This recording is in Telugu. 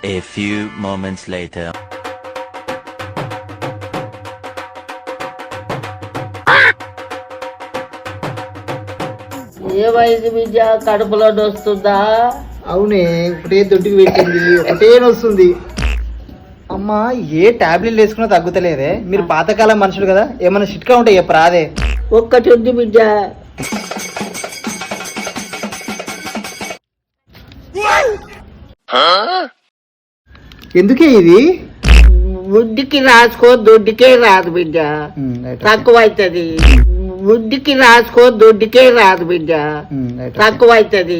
A few moments later. ఏమైంది బిడ్డ, కడుపులో వస్తుందా? అవునే, ఒకటే దొడ్డికి పెట్టింది, ఒకటే వస్తుంది. అమ్మా, ఏ టాబ్లెట్లు వేసుకున్నా తగ్గుతలేదే. మీరు పాతకాలం మనుషులు కదా, ఏమైనా చిట్కా ఉంటే చెప్పరా అదే. ఒక్కటి ఉంది బిడ్డ. ఎందుకే ఇది? బుడ్డికి రాసుకో, దొడ్డికే రాదు బిడ్డ. తక్కువ అవుతుంది. బుడ్డికి రాసుకో, దొడ్డికే రాదు బిడ్డ. తక్కువ అవుతుంది.